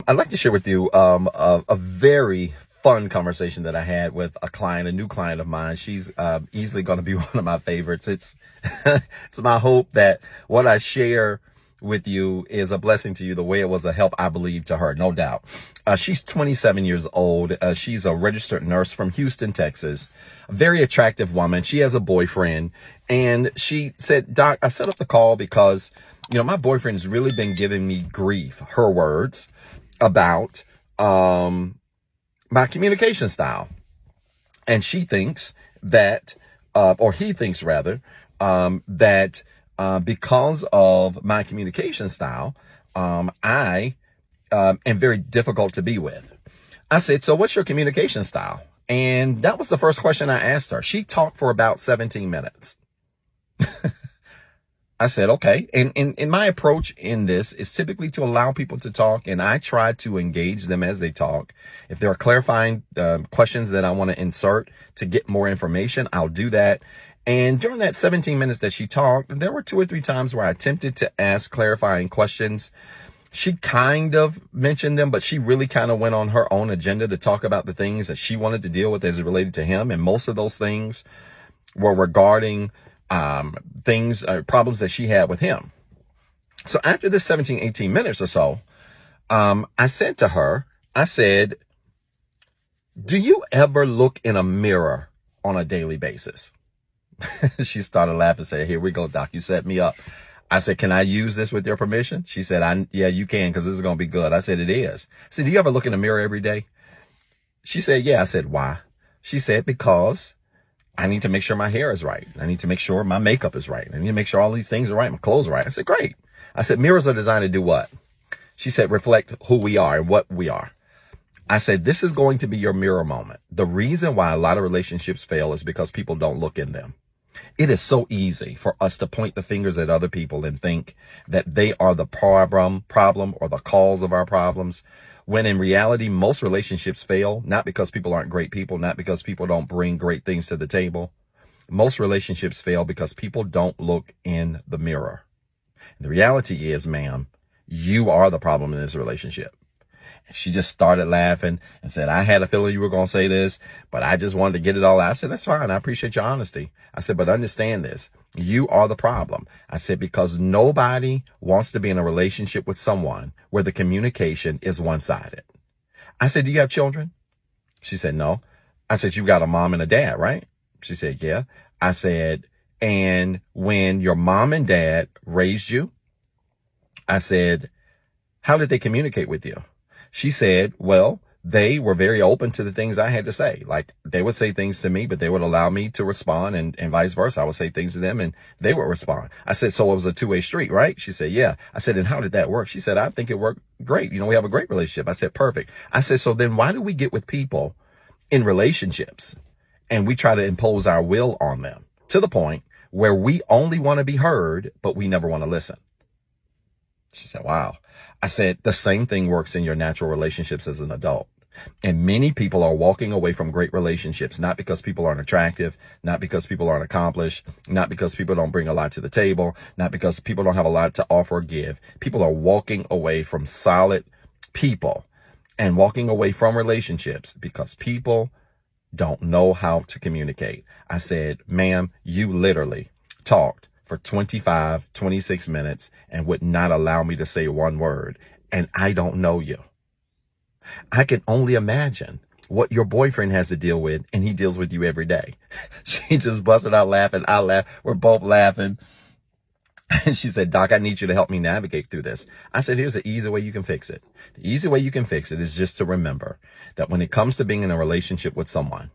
I'd like to share with you a very fun conversation that I had with a client, a new client of mine. She's easily going to be one of my favorites. It's it's my hope that what I share with you is a blessing to you the way it was a help, I believe, to her, no doubt. She's 27 years old. She's a registered nurse from Houston, Texas. A very attractive woman. She has a boyfriend. And she said, Doc, I set up the call because, my boyfriend has really been giving me grief, her words, about my communication style. And she thinks that, or he thinks rather, that because of my communication style, I am very difficult to be with. I said, so what's your communication style? And that was the first question I asked her. She talked for about 17 minutes. I said, okay. And my approach in this is typically to allow people to talk, and I try to engage them as they talk. If there are clarifying questions that I want to insert to get more information, I'll do that. And during that 17 minutes that she talked, there were 2 or 3 times where I attempted to ask clarifying questions. She kind of mentioned them, but she really kind of went on her own agenda to talk about the things that she wanted to deal with as it related to him. And most of those things were regarding problems that she had with him. So after this 17, 18 minutes or so, I said to her, I said, do you ever look in a mirror on a daily basis? She started laughing and said, here we go, Doc, you set me up. I said, can I use this with your permission? She said, yeah, you can, because this is going to be good. I said, it is. I said, do you ever look in the mirror every day? She said, yeah. I said, why? She said, because I need to make sure my hair is right. I need to make sure my makeup is right. I need to make sure all these things are right. My clothes are right. I said, great. I said, mirrors are designed to do what? She said, reflect who we are and what we are. I said, this is going to be your mirror moment. The reason why a lot of relationships fail is because people don't look in them. It is so easy for us to point the fingers at other people and think that they are the problem or the cause of our problems, when in reality, most relationships fail, not because people aren't great people, not because people don't bring great things to the table. Most relationships fail because people don't look in the mirror. The reality is, ma'am, you are the problem in this relationship. She just started laughing and said, I had a feeling you were going to say this, but I just wanted to get it all out. I said, that's fine. I appreciate your honesty. I said, but understand this. You are the problem. I said, because nobody wants to be in a relationship with someone where the communication is one-sided. I said, do you have children? She said, no. I said, you've got a mom and a dad, right? She said, yeah. I said, and when your mom and dad raised you, I said, how did they communicate with you? She said, well, they were very open to the things I had to say. Like, they would say things to me, but they would allow me to respond, and vice versa. I would say things to them and they would respond. I said, so it was a two-way street, right? She said, yeah. I said, and how did that work? She said, I think it worked great. We have a great relationship. I said, perfect. I said, so then why do we get with people in relationships and we try to impose our will on them to the point where we only want to be heard, but we never want to listen? She said, wow. I said, the same thing works in your natural relationships as an adult. And many people are walking away from great relationships, not because people aren't attractive, not because people aren't accomplished, not because people don't bring a lot to the table, not because people don't have a lot to offer or give. People are walking away from solid people and walking away from relationships because people don't know how to communicate. I said, ma'am, you literally talked for 25, 26 minutes and would not allow me to say one word. And I don't know you. I can only imagine what your boyfriend has to deal with, and he deals with you every day. She just busted out laughing. I laughed. We're both laughing. And she said, Doc, I need you to help me navigate through this. I said, here's the easy way you can fix it. The easy way you can fix it is just to remember that when it comes to being in a relationship with someone,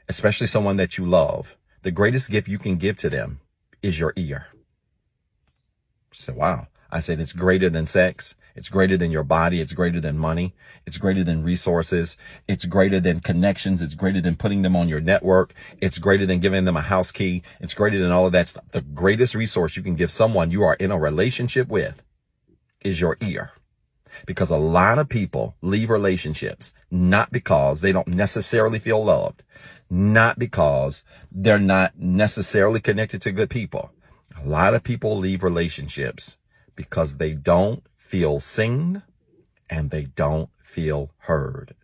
especially someone that you love, the greatest gift you can give to them is your ear. She said, wow. I said, it's greater than sex. It's greater than your body. It's greater than money. It's greater than resources. It's greater than connections. It's greater than putting them on your network. It's greater than giving them a house key. It's greater than all of that stuff. The greatest resource you can give someone you are in a relationship with is your ear. Because a lot of people leave relationships not because they don't necessarily feel loved, not because they're not necessarily connected to good people. A lot of people leave relationships because they don't feel seen and they don't feel heard.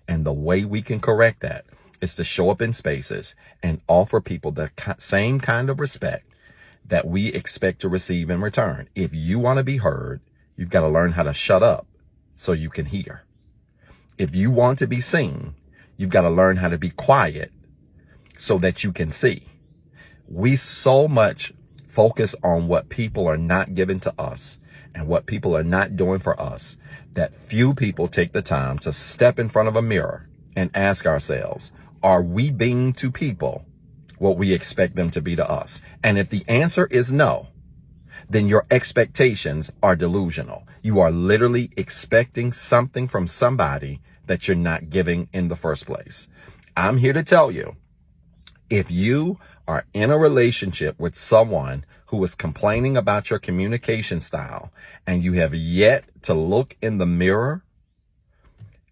And the way we can correct that is to show up in spaces and offer people the same kind of respect that we expect to receive in return. If you want to be heard, you've got to learn how to shut up so you can hear. If you want to be seen, you've got to learn how to be quiet so that you can see. We so much focus on what people are not giving to us and what people are not doing for us that few people take the time to step in front of a mirror and ask ourselves, are we being to people what we expect them to be to us? And if the answer is no, then your expectations are delusional. You are literally expecting something from somebody that you're not giving in the first place. I'm here to tell you, if you are in a relationship with someone who is complaining about your communication style and you have yet to look in the mirror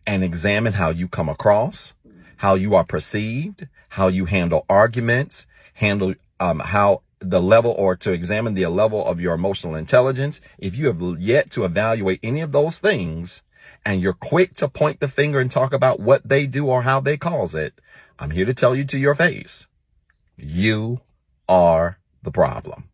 and examine how you come across, how you are perceived, how you handle arguments, how the level, or to examine the level of your emotional intelligence, if you have yet to evaluate any of those things and you're quick to point the finger and talk about what they do or how they cause it, I'm here to tell you to your face, you are the problem.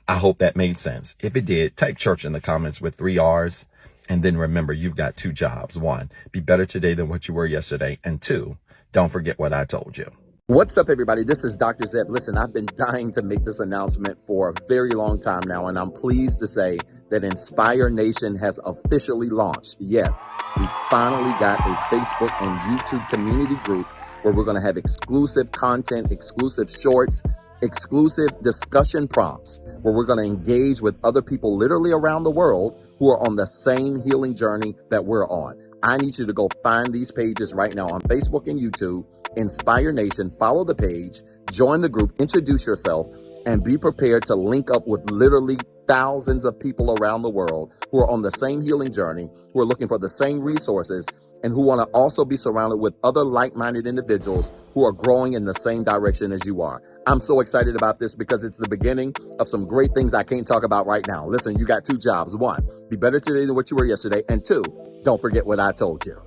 I hope that made sense. If it did, type church in the comments with 3 R's. And then remember, you've got 2 jobs. 1, be better today than what you were yesterday. And 2, don't forget what I told you. What's up, everybody? This is Dr. Zeb. Listen, I've been dying to make this announcement for a very long time now, and I'm pleased to say that Inspire Nation has officially launched. Yes, we finally got a Facebook and YouTube community group where we're going to have exclusive content, exclusive shorts, exclusive discussion prompts, where we're going to engage with other people literally around the world who are on the same healing journey that we're on. I need you to go find these pages right now on Facebook and YouTube. Inspire Nation, follow the page, join the group, introduce yourself, and be prepared to link up with literally thousands of people around the world who are on the same healing journey, who are looking for the same resources, and who want to also be surrounded with other like-minded individuals who are growing in the same direction as you are. I'm so excited about this because it's the beginning of some great things I can't talk about right now. Listen, you got 2 jobs. 1, be better today than what you were yesterday. And 2, don't forget what I told you.